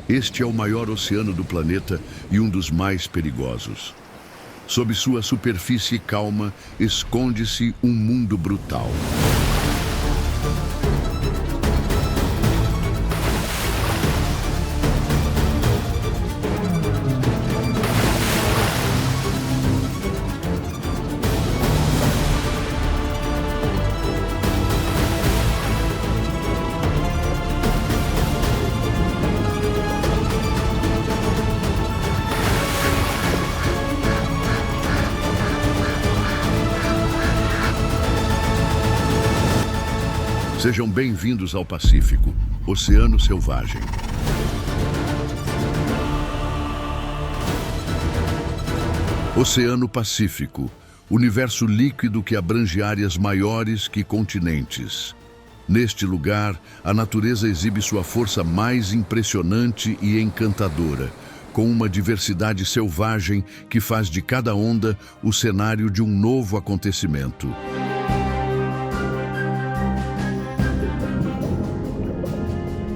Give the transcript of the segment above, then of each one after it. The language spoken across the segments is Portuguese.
Este é o maior oceano do planeta e um dos mais perigosos. Sob sua superfície calma, esconde-se um mundo brutal. Sejam bem-vindos ao Pacífico, Oceano Selvagem. Oceano Pacífico, universo líquido que abrange áreas maiores que continentes. Neste lugar, a natureza exibe sua força mais impressionante e encantadora, com uma diversidade selvagem que faz de cada onda o cenário de um novo acontecimento.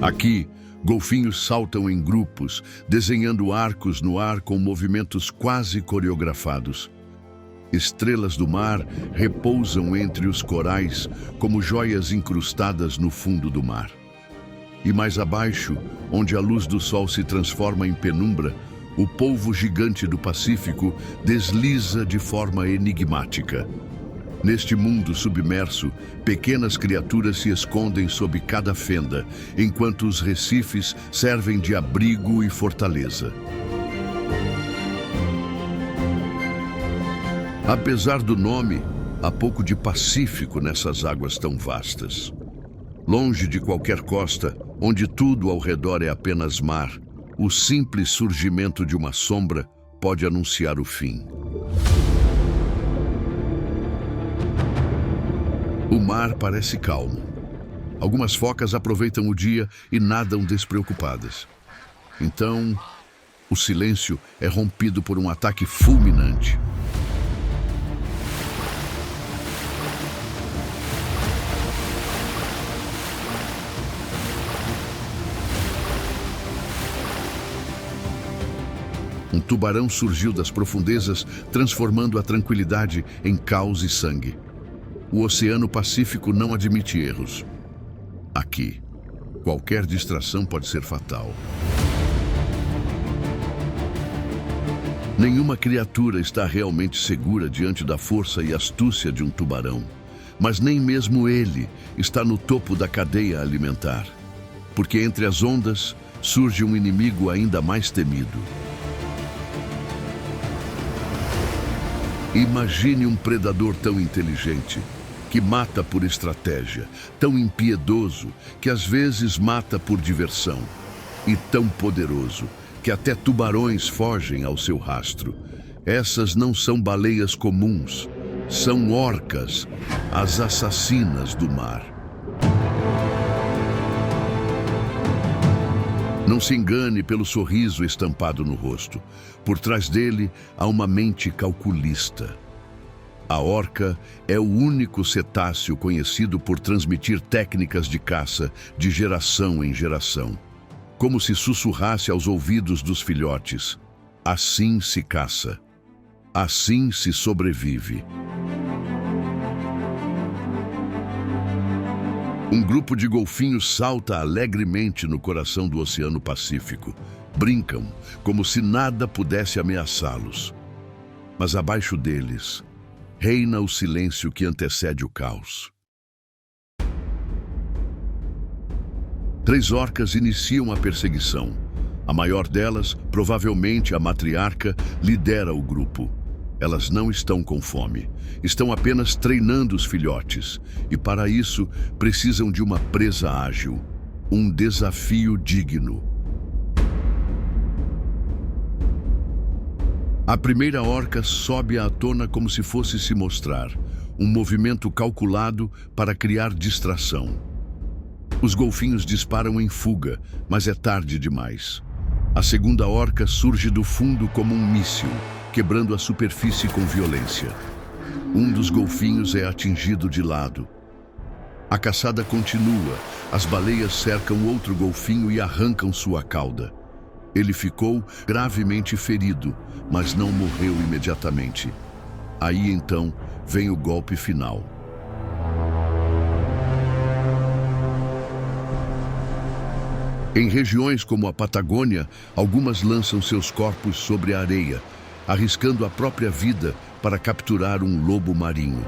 Aqui, golfinhos saltam em grupos, desenhando arcos no ar com movimentos quase coreografados. Estrelas do mar repousam entre os corais como joias incrustadas no fundo do mar. E mais abaixo, onde a luz do sol se transforma em penumbra, o polvo gigante do Pacífico desliza de forma enigmática. Neste mundo submerso, pequenas criaturas se escondem sob cada fenda, enquanto os recifes servem de abrigo e fortaleza. Apesar do nome, há pouco de pacífico nessas águas tão vastas. Longe de qualquer costa, onde tudo ao redor é apenas mar, o simples surgimento de uma sombra pode anunciar o fim. O mar parece calmo. Algumas focas aproveitam o dia e nadam despreocupadas. Então, o silêncio é rompido por um ataque fulminante. Um tubarão surgiu das profundezas, transformando a tranquilidade em caos e sangue. O Oceano Pacífico não admite erros. Aqui, qualquer distração pode ser fatal. Nenhuma criatura está realmente segura diante da força e astúcia de um tubarão, mas nem mesmo ele está no topo da cadeia alimentar, porque entre as ondas surge um inimigo ainda mais temido. Imagine um predador tão inteligente, que mata por estratégia, tão impiedoso, que às vezes mata por diversão, e tão poderoso, que até tubarões fogem ao seu rastro. Essas não são baleias comuns, são orcas, as assassinas do mar. Não se engane pelo sorriso estampado no rosto. Por trás dele há uma mente calculista. A orca é o único cetáceo conhecido por transmitir técnicas de caça de geração em geração, como se sussurrasse aos ouvidos dos filhotes: assim se caça, assim se sobrevive. Um grupo de golfinhos salta alegremente no coração do Oceano Pacífico. Brincam, como se nada pudesse ameaçá-los. Mas abaixo deles, reina o silêncio que antecede o caos. 3 orcas iniciam a perseguição. A maior delas, provavelmente a matriarca, lidera o grupo. Elas não estão com fome. Estão apenas treinando os filhotes. E para isso, precisam de uma presa ágil. Um desafio digno. A primeira orca sobe à tona como se fosse se mostrar. Um movimento calculado para criar distração. Os golfinhos disparam em fuga, mas é tarde demais. A segunda orca surge do fundo como um míssil, quebrando a superfície com violência. Um dos golfinhos é atingido de lado. A caçada continua. As baleias cercam outro golfinho e arrancam sua cauda. Ele ficou gravemente ferido, mas não morreu imediatamente. Aí então vem o golpe final. Em regiões como a Patagônia, algumas lançam seus corpos sobre a areia, arriscando a própria vida para capturar um lobo marinho.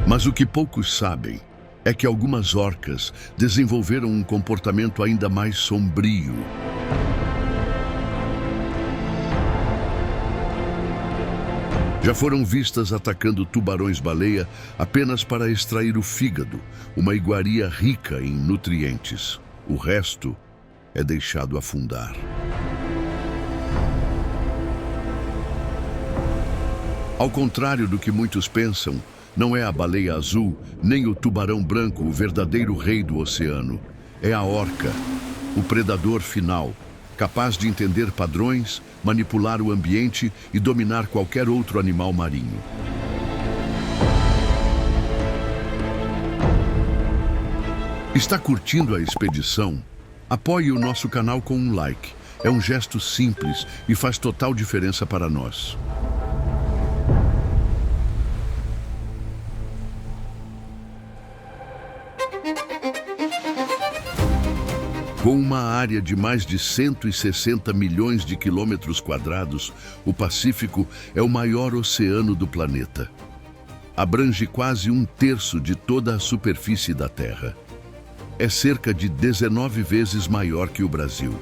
Mas o que poucos sabem é que algumas orcas desenvolveram um comportamento ainda mais sombrio. Já foram vistas atacando tubarões-baleia apenas para extrair o fígado, uma iguaria rica em nutrientes. O resto é deixado afundar. Ao contrário do que muitos pensam, não é a baleia azul, nem o tubarão branco o verdadeiro rei do oceano. É a orca, o predador final, capaz de entender padrões, manipular o ambiente e dominar qualquer outro animal marinho. Está curtindo a expedição? Apoie o nosso canal com um like. É um gesto simples e faz total diferença para nós. Com uma área de mais de 160 milhões de quilômetros quadrados, o Pacífico é o maior oceano do planeta. Abrange quase 1/3 de toda a superfície da Terra. É cerca de 19 vezes maior que o Brasil.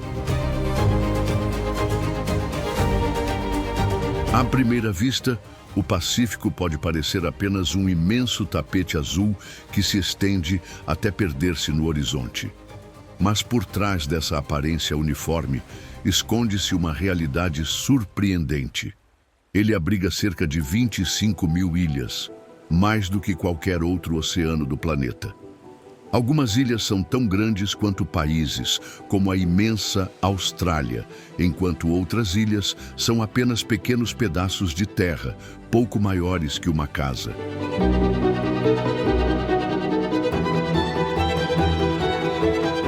À primeira vista, o Pacífico pode parecer apenas um imenso tapete azul que se estende até perder-se no horizonte. Mas por trás dessa aparência uniforme, esconde-se uma realidade surpreendente. Ele abriga cerca de 25 mil ilhas, mais do que qualquer outro oceano do planeta. Algumas ilhas são tão grandes quanto países, como a imensa Austrália, enquanto outras ilhas são apenas pequenos pedaços de terra, pouco maiores que uma casa.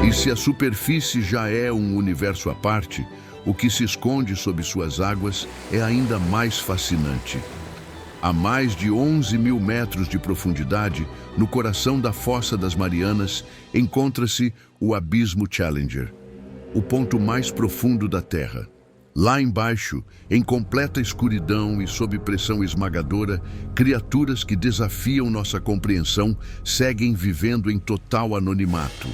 E se a superfície já é um universo à parte, o que se esconde sob suas águas é ainda mais fascinante. A mais de 11 mil metros de profundidade, no coração da Fossa das Marianas, encontra-se o Abismo Challenger, o ponto mais profundo da Terra. Lá embaixo, em completa escuridão e sob pressão esmagadora, criaturas que desafiam nossa compreensão seguem vivendo em total anonimato.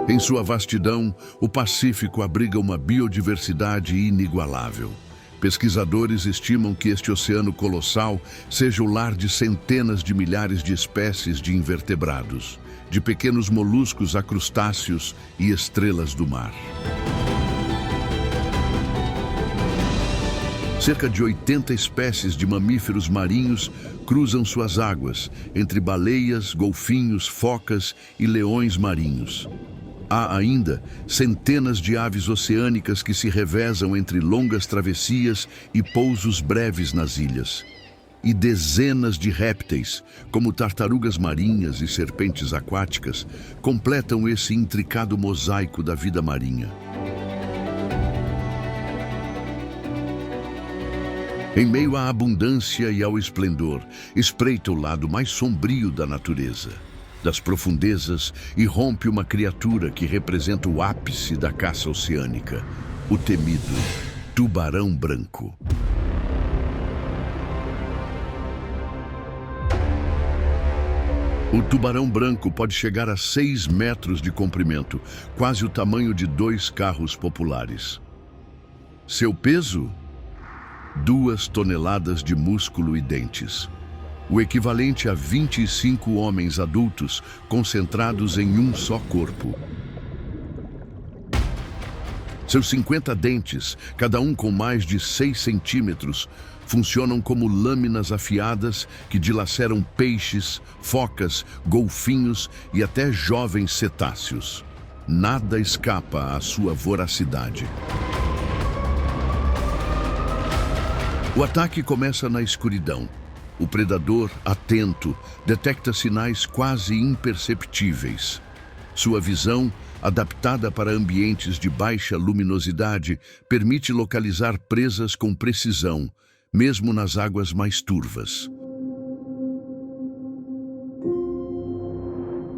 Em sua vastidão, o Pacífico abriga uma biodiversidade inigualável. Pesquisadores estimam que este oceano colossal seja o lar de centenas de milhares de espécies de invertebrados, de pequenos moluscos a crustáceos e estrelas do mar. Cerca de 80 espécies de mamíferos marinhos cruzam suas águas, entre baleias, golfinhos, focas e leões marinhos. Há ainda centenas de aves oceânicas que se revezam entre longas travessias e pousos breves nas ilhas. E dezenas de répteis, como tartarugas marinhas e serpentes aquáticas, completam esse intricado mosaico da vida marinha. Em meio à abundância e ao esplendor, espreita o lado mais sombrio da natureza. Das profundezas, irrompe uma criatura que representa o ápice da caça oceânica, o temido tubarão branco. O tubarão branco pode chegar a 6 metros de comprimento, quase o tamanho de 2 carros populares. Seu peso? 2 toneladas de músculo e dentes. O equivalente a 25 homens adultos concentrados em um só corpo. Seus 50 dentes, cada um com mais de 6 centímetros, funcionam como lâminas afiadas que dilaceram peixes, focas, golfinhos e até jovens cetáceos. Nada escapa à sua voracidade. O ataque começa na escuridão. O predador, atento, detecta sinais quase imperceptíveis. Sua visão, adaptada para ambientes de baixa luminosidade, permite localizar presas com precisão, mesmo nas águas mais turvas.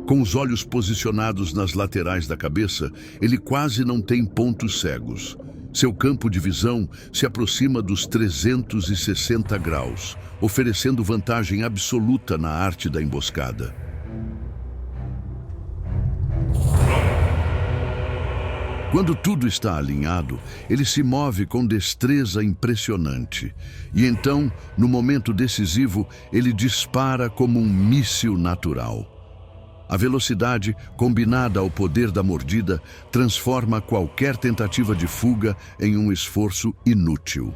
Com os olhos posicionados nas laterais da cabeça, ele quase não tem pontos cegos. Seu campo de visão se aproxima dos 360 graus, oferecendo vantagem absoluta na arte da emboscada. Quando tudo está alinhado, ele se move com destreza impressionante. E então, no momento decisivo, ele dispara como um míssil natural. A velocidade, combinada ao poder da mordida, transforma qualquer tentativa de fuga em um esforço inútil.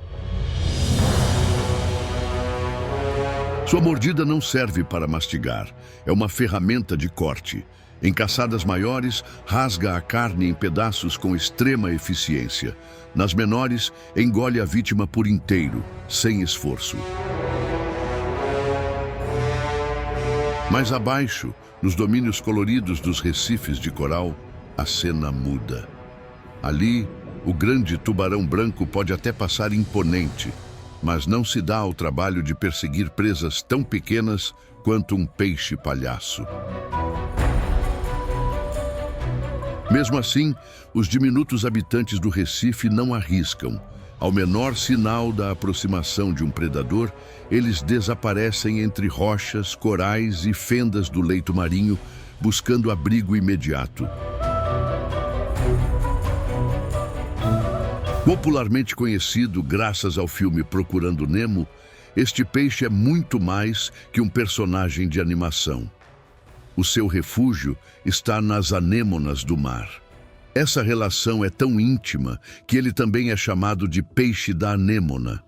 Sua mordida não serve para mastigar, é uma ferramenta de corte. Em caçadas maiores, rasga a carne em pedaços com extrema eficiência. Nas menores, engole a vítima por inteiro, sem esforço. Mais abaixo, nos domínios coloridos dos recifes de coral, a cena muda. Ali, o grande tubarão branco pode até passar imponente, mas não se dá ao trabalho de perseguir presas tão pequenas quanto um peixe-palhaço. Mesmo assim, os diminutos habitantes do Recife não arriscam. Ao menor sinal da aproximação de um predador, eles desaparecem entre rochas, corais e fendas do leito marinho, buscando abrigo imediato. Popularmente conhecido graças ao filme Procurando Nemo, este peixe é muito mais que um personagem de animação. O seu refúgio está nas anêmonas do mar. Essa relação é tão íntima que ele também é chamado de peixe da anêmona.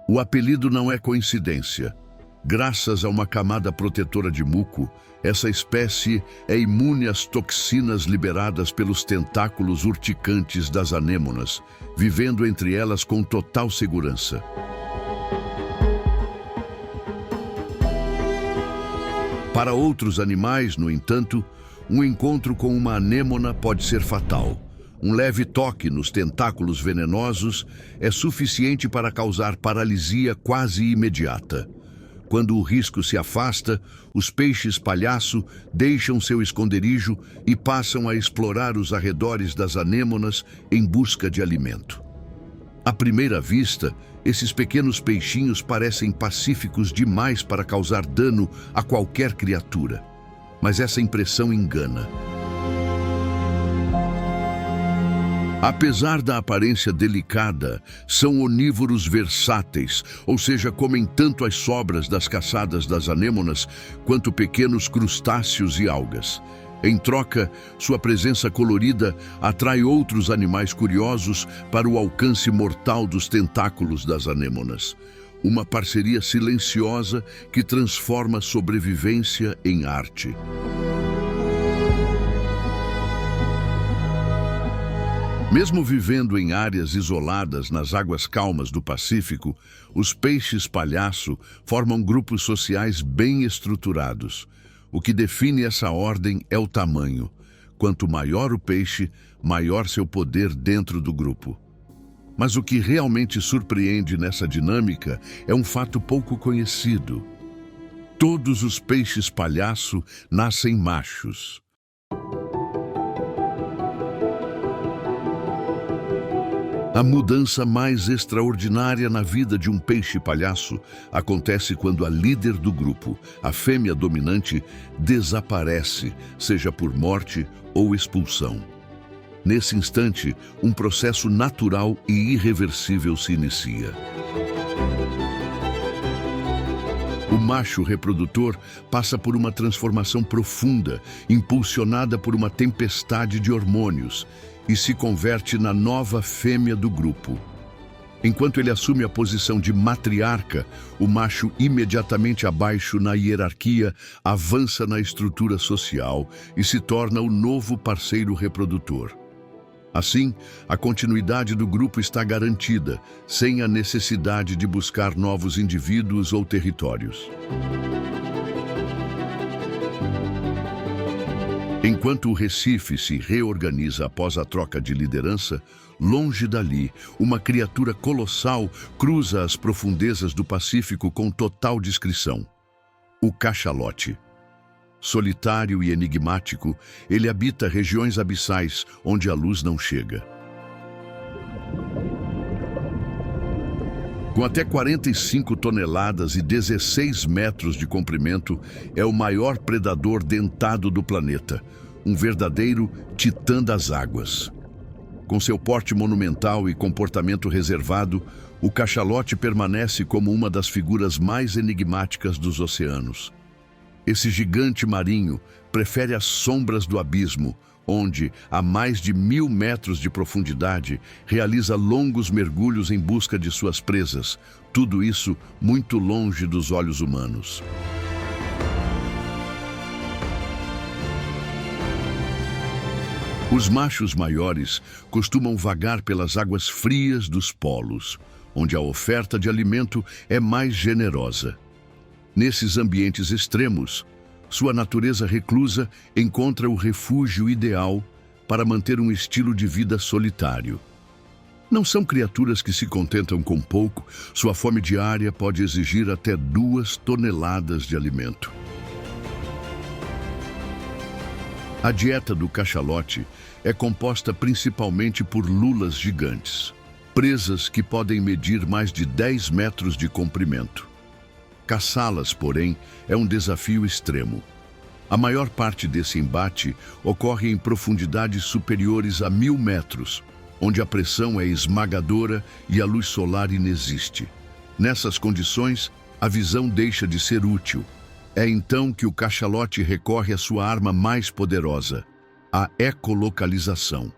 O apelido não é coincidência. Graças a uma camada protetora de muco, essa espécie é imune às toxinas liberadas pelos tentáculos urticantes das anêmonas, vivendo entre elas com total segurança. Para outros animais, no entanto, um encontro com uma anêmona pode ser fatal. Um leve toque nos tentáculos venenosos é suficiente para causar paralisia quase imediata. Quando o risco se afasta, os peixes-palhaço deixam seu esconderijo e passam a explorar os arredores das anêmonas em busca de alimento. À primeira vista, esses pequenos peixinhos parecem pacíficos demais para causar dano a qualquer criatura. Mas essa impressão engana. Apesar da aparência delicada, são onívoros versáteis, ou seja, comem tanto as sobras das caçadas das anêmonas quanto pequenos crustáceos e algas. Em troca, sua presença colorida atrai outros animais curiosos para o alcance mortal dos tentáculos das anêmonas. Uma parceria silenciosa que transforma sobrevivência em arte. Mesmo vivendo em áreas isoladas nas águas calmas do Pacífico, os peixes-palhaço formam grupos sociais bem estruturados. O que define essa ordem é o tamanho. Quanto maior o peixe, maior seu poder dentro do grupo. Mas o que realmente surpreende nessa dinâmica é um fato pouco conhecido. Todos os peixes-palhaço nascem machos. A mudança mais extraordinária na vida de um peixe-palhaço acontece quando a líder do grupo, a fêmea dominante, desaparece, seja por morte ou expulsão. Nesse instante, um processo natural e irreversível se inicia. O macho reprodutor passa por uma transformação profunda, impulsionada por uma tempestade de hormônios, e se converte na nova fêmea do grupo. Enquanto ele assume a posição de matriarca, o macho imediatamente abaixo na hierarquia avança na estrutura social e se torna o novo parceiro reprodutor. Assim, a continuidade do grupo está garantida, sem a necessidade de buscar novos indivíduos ou territórios. Enquanto o Recife se reorganiza após a troca de liderança, longe dali, uma criatura colossal cruza as profundezas do Pacífico com total discrição. O cachalote. Solitário e enigmático, ele habita regiões abissais onde a luz não chega. Com até 45 toneladas e 16 metros de comprimento, é o maior predador dentado do planeta, um verdadeiro titã das águas. Com seu porte monumental e comportamento reservado, o cachalote permanece como uma das figuras mais enigmáticas dos oceanos. Esse gigante marinho prefere as sombras do abismo, onde, a mais de 1000 metros de profundidade, realiza longos mergulhos em busca de suas presas, tudo isso muito longe dos olhos humanos. Os machos maiores costumam vagar pelas águas frias dos polos, onde a oferta de alimento é mais generosa. Nesses ambientes extremos, sua natureza reclusa encontra o refúgio ideal para manter um estilo de vida solitário. Não são criaturas que se contentam com pouco, sua fome diária pode exigir até 2 toneladas de alimento. A dieta do cachalote é composta principalmente por lulas gigantes, presas que podem medir mais de 10 metros de comprimento. Caçá-las, porém, é um desafio extremo. A maior parte desse embate ocorre em profundidades superiores a 1000 metros, onde a pressão é esmagadora e a luz solar inexiste. Nessas condições, a visão deixa de ser útil. É então que o cachalote recorre à sua arma mais poderosa, a ecolocalização.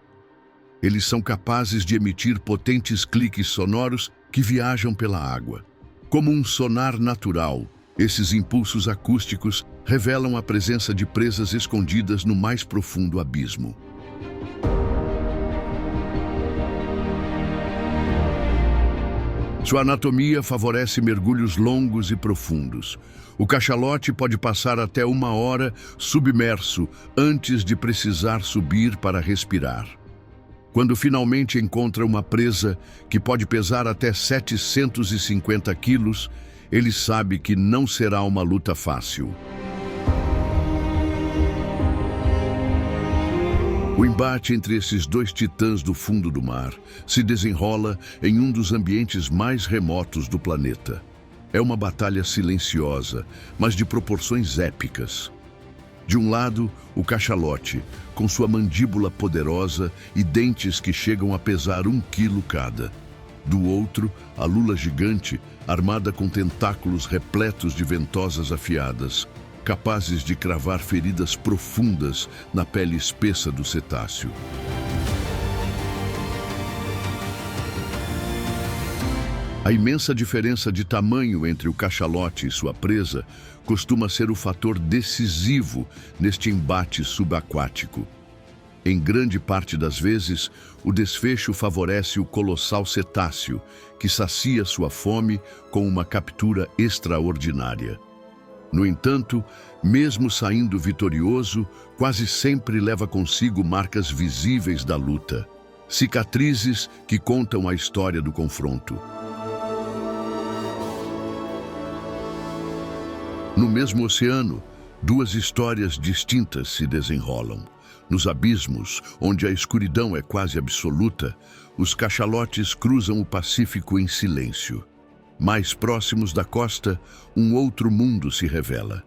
Eles são capazes de emitir potentes cliques sonoros que viajam pela água. Como um sonar natural, esses impulsos acústicos revelam a presença de presas escondidas no mais profundo abismo. Sua anatomia favorece mergulhos longos e profundos. O cachalote pode passar até 1 hora submerso antes de precisar subir para respirar. Quando finalmente encontra uma presa que pode pesar até 750 quilos, ele sabe que não será uma luta fácil. O embate entre esses 2 titãs do fundo do mar se desenrola em um dos ambientes mais remotos do planeta. É uma batalha silenciosa, mas de proporções épicas. De um lado, o cachalote, com sua mandíbula poderosa e dentes que chegam a pesar 1 quilo cada. Do outro, a lula gigante, armada com tentáculos repletos de ventosas afiadas, capazes de cravar feridas profundas na pele espessa do cetáceo. A imensa diferença de tamanho entre o cachalote e sua presa costuma ser o fator decisivo neste embate subaquático. Em grande parte das vezes, o desfecho favorece o colossal cetáceo, que sacia sua fome com uma captura extraordinária. No entanto, mesmo saindo vitorioso, quase sempre leva consigo marcas visíveis da luta, cicatrizes que contam a história do confronto. No mesmo oceano, 2 histórias distintas se desenrolam. Nos abismos, onde a escuridão é quase absoluta, os cachalotes cruzam o Pacífico em silêncio. Mais próximos da costa, um outro mundo se revela.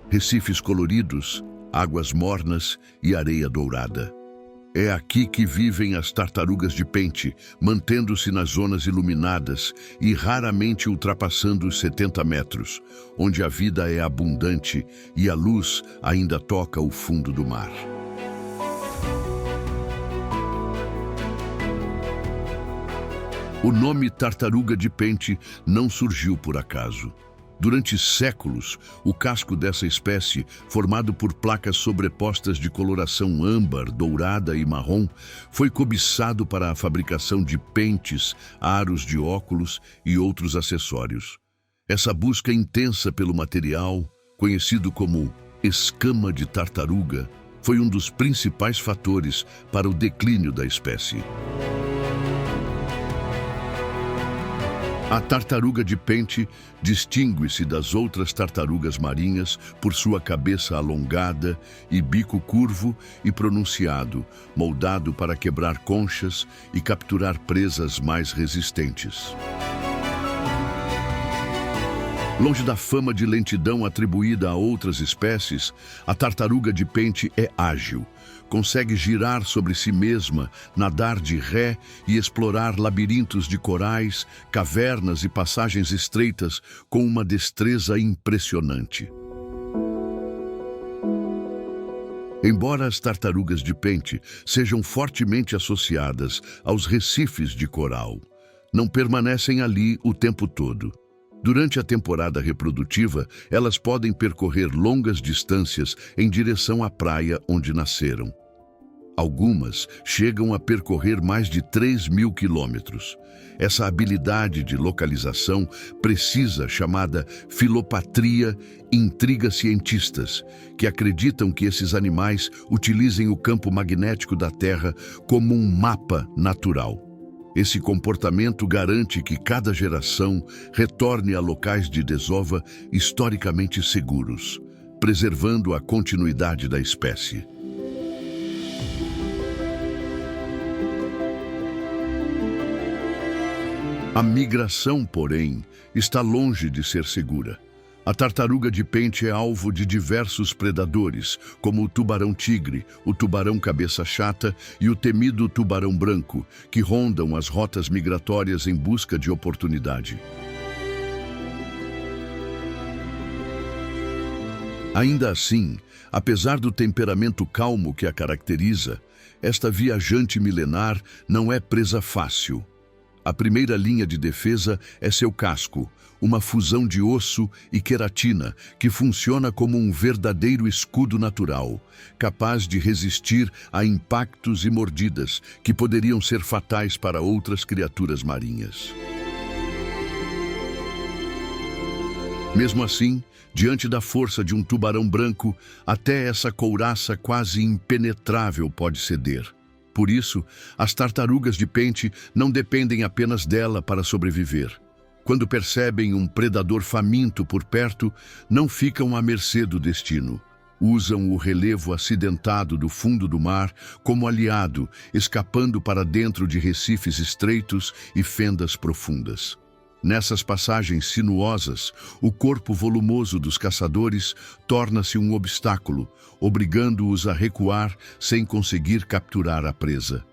Recifes coloridos, águas mornas e areia dourada. É aqui que vivem as tartarugas de pente, mantendo-se nas zonas iluminadas e raramente ultrapassando os 70 metros, onde a vida é abundante e a luz ainda toca o fundo do mar. O nome tartaruga de pente não surgiu por acaso. Durante séculos, o casco dessa espécie, formado por placas sobrepostas de coloração âmbar, dourada e marrom, foi cobiçado para a fabricação de pentes, aros de óculos e outros acessórios. Essa busca intensa pelo material, conhecido como escama de tartaruga, foi um dos principais fatores para o declínio da espécie. A tartaruga de pente distingue-se das outras tartarugas marinhas por sua cabeça alongada e bico curvo e pronunciado, moldado para quebrar conchas e capturar presas mais resistentes. Longe da fama de lentidão atribuída a outras espécies, a tartaruga de pente é ágil. Consegue girar sobre si mesma, nadar de ré e explorar labirintos de corais, cavernas e passagens estreitas com uma destreza impressionante. Embora as tartarugas de pente sejam fortemente associadas aos recifes de coral, não permanecem ali o tempo todo. Durante a temporada reprodutiva, elas podem percorrer longas distâncias em direção à praia onde nasceram. Algumas chegam a percorrer mais de 3.000 quilômetros. Essa habilidade de localização precisa, chamada filopatria, intriga cientistas, que acreditam que esses animais utilizem o campo magnético da Terra como um mapa natural. Esse comportamento garante que cada geração retorne a locais de desova historicamente seguros, preservando a continuidade da espécie. A migração, porém, está longe de ser segura. A tartaruga de pente é alvo de diversos predadores, como o tubarão-tigre, o tubarão-cabeça-chata e o temido tubarão branco, que rondam as rotas migratórias em busca de oportunidade. Ainda assim, apesar do temperamento calmo que a caracteriza, esta viajante milenar não é presa fácil. A primeira linha de defesa é seu casco, uma fusão de osso e queratina que funciona como um verdadeiro escudo natural, capaz de resistir a impactos e mordidas que poderiam ser fatais para outras criaturas marinhas. Mesmo assim, diante da força de um tubarão branco, até essa couraça quase impenetrável pode ceder. Por isso, as tartarugas de pente não dependem apenas dela para sobreviver. Quando percebem um predador faminto por perto, não ficam à mercê do destino. Usam o relevo acidentado do fundo do mar como aliado, escapando para dentro de recifes estreitos e fendas profundas. Nessas passagens sinuosas, o corpo volumoso dos caçadores torna-se um obstáculo, obrigando-os a recuar sem conseguir capturar a presa.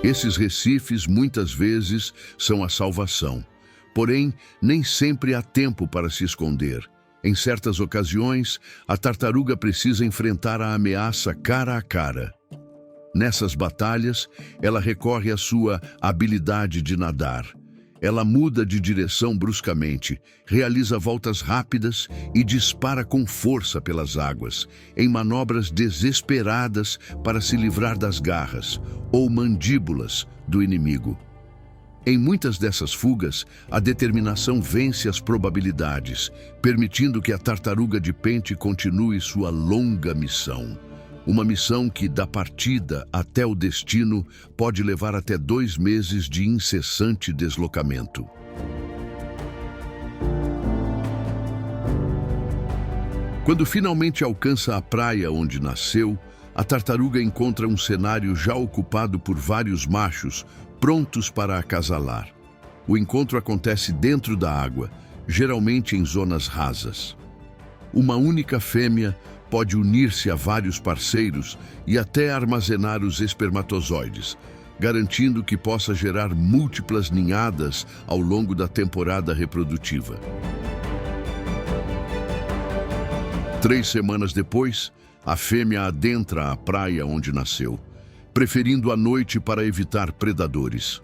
Esses recifes, muitas vezes, são a salvação. Porém, nem sempre há tempo para se esconder. Em certas ocasiões, a tartaruga precisa enfrentar a ameaça cara a cara. Nessas batalhas, ela recorre à sua habilidade de nadar. Ela muda de direção bruscamente, realiza voltas rápidas e dispara com força pelas águas, em manobras desesperadas para se livrar das garras ou mandíbulas do inimigo. Em muitas dessas fugas, a determinação vence as probabilidades, permitindo que a tartaruga de pente continue sua longa missão. Uma missão que, da partida até o destino, pode levar até 2 meses de incessante deslocamento. Quando finalmente alcança a praia onde nasceu, a tartaruga encontra um cenário já ocupado por vários machos, prontos para acasalar. O encontro acontece dentro da água, geralmente em zonas rasas. Uma única fêmea pode unir-se a vários parceiros e até armazenar os espermatozoides, garantindo que possa gerar múltiplas ninhadas ao longo da temporada reprodutiva. 3 semanas depois, a fêmea adentra a praia onde nasceu, preferindo a noite para evitar predadores.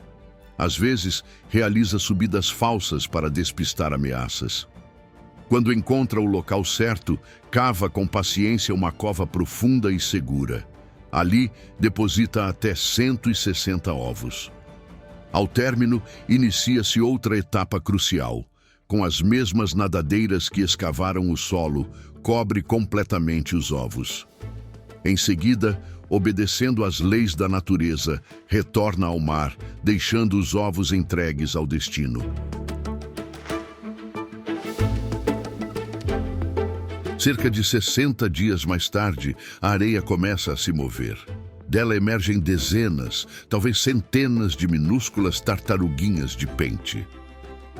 Às vezes, realiza subidas falsas para despistar ameaças. Quando encontra o local certo, cava com paciência uma cova profunda e segura. Ali, deposita até 160 ovos. Ao término, inicia-se outra etapa crucial. Com as mesmas nadadeiras que escavaram o solo, cobre completamente os ovos. Em seguida, obedecendo às leis da natureza, retorna ao mar, deixando os ovos entregues ao destino. Cerca de 60 dias mais tarde, a areia começa a se mover. Dela emergem dezenas, talvez centenas de minúsculas tartaruguinhas de pente.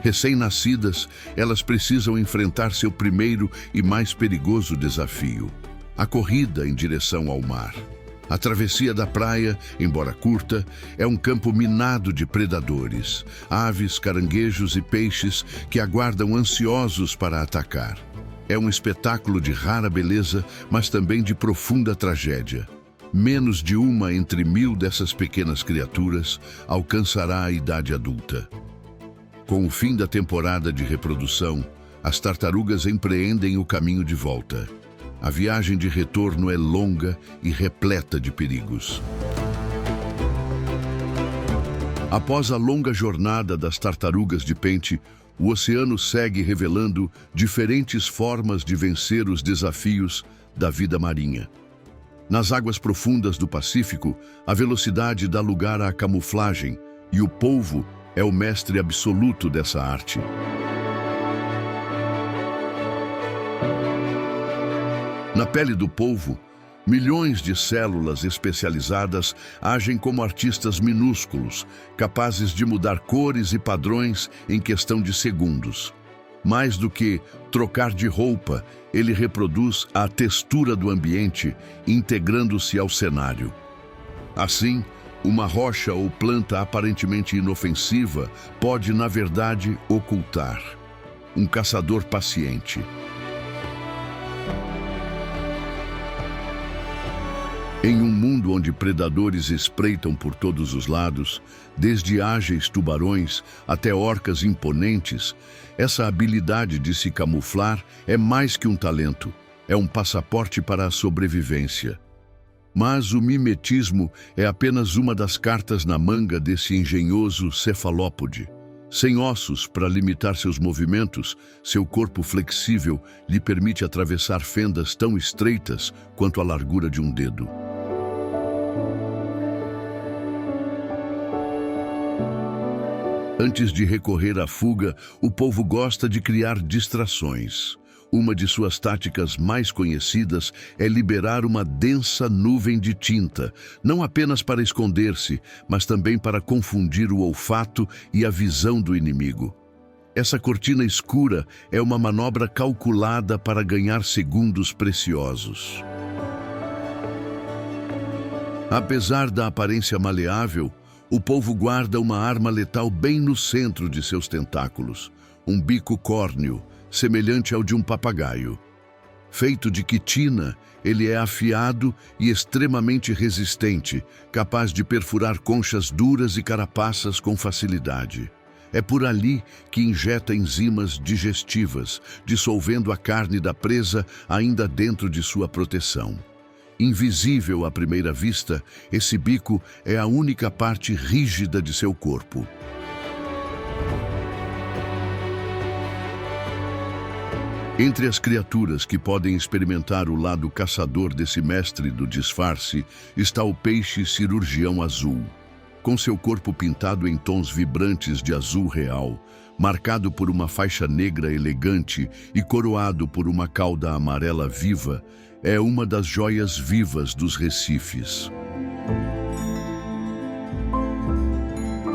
Recém-nascidas, elas precisam enfrentar seu primeiro e mais perigoso desafio: a corrida em direção ao mar. A travessia da praia, embora curta, é um campo minado de predadores, aves, caranguejos e peixes que aguardam ansiosos para atacar. É um espetáculo de rara beleza, mas também de profunda tragédia. Menos de uma entre 1000 dessas pequenas criaturas alcançará a idade adulta. Com o fim da temporada de reprodução, as tartarugas empreendem o caminho de volta. A viagem de retorno é longa e repleta de perigos. Após a longa jornada das tartarugas de pente, o oceano segue revelando diferentes formas de vencer os desafios da vida marinha. Nas águas profundas do Pacífico, a velocidade dá lugar à camuflagem e o polvo é o mestre absoluto dessa arte. Na pele do polvo, milhões de células especializadas agem como artistas minúsculos, capazes de mudar cores e padrões em questão de segundos. Mais do que trocar de roupa, ele reproduz a textura do ambiente, integrando-se ao cenário. Assim, uma rocha ou planta aparentemente inofensiva pode, na verdade, ocultar um caçador paciente. Em um mundo onde predadores espreitam por todos os lados, desde ágeis tubarões até orcas imponentes, essa habilidade de se camuflar é mais que um talento, é um passaporte para a sobrevivência. Mas o mimetismo é apenas uma das cartas na manga desse engenhoso cefalópode. Sem ossos para limitar seus movimentos, seu corpo flexível lhe permite atravessar fendas tão estreitas quanto a largura de um dedo. Antes de recorrer à fuga, o polvo gosta de criar distrações. Uma de suas táticas mais conhecidas é liberar uma densa nuvem de tinta, não apenas para esconder-se, mas também para confundir o olfato e a visão do inimigo. Essa cortina escura é uma manobra calculada para ganhar segundos preciosos. Apesar da aparência maleável, o polvo guarda uma arma letal bem no centro de seus tentáculos, um bico córneo, semelhante ao de um papagaio. Feito de quitina, ele é afiado e extremamente resistente, capaz de perfurar conchas duras e carapaças com facilidade. É por ali que injeta enzimas digestivas, dissolvendo a carne da presa ainda dentro de sua proteção. Invisível à primeira vista, esse bico é a única parte rígida de seu corpo. Entre as criaturas que podem experimentar o lado caçador desse mestre do disfarce, está o peixe cirurgião azul. Com seu corpo pintado em tons vibrantes de azul real, marcado por uma faixa negra elegante e coroado por uma cauda amarela viva, é uma das joias vivas dos recifes.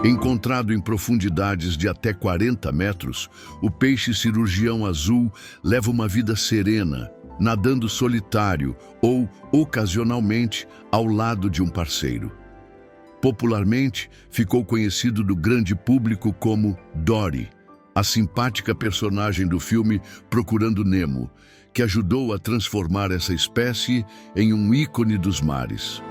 Encontrado em profundidades de até 40 metros, o peixe cirurgião azul leva uma vida serena, nadando solitário ou, ocasionalmente, ao lado de um parceiro. Popularmente, ficou conhecido do grande público como Dory, a simpática personagem do filme Procurando Nemo, que ajudou a transformar essa espécie em um ícone dos mares.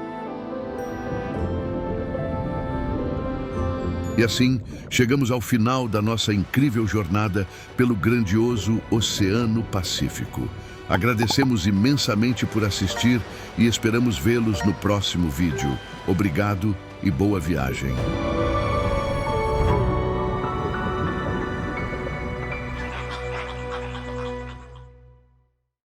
E assim, chegamos ao final da nossa incrível jornada pelo grandioso Oceano Pacífico. Agradecemos imensamente por assistir e esperamos vê-los no próximo vídeo. Obrigado e boa viagem.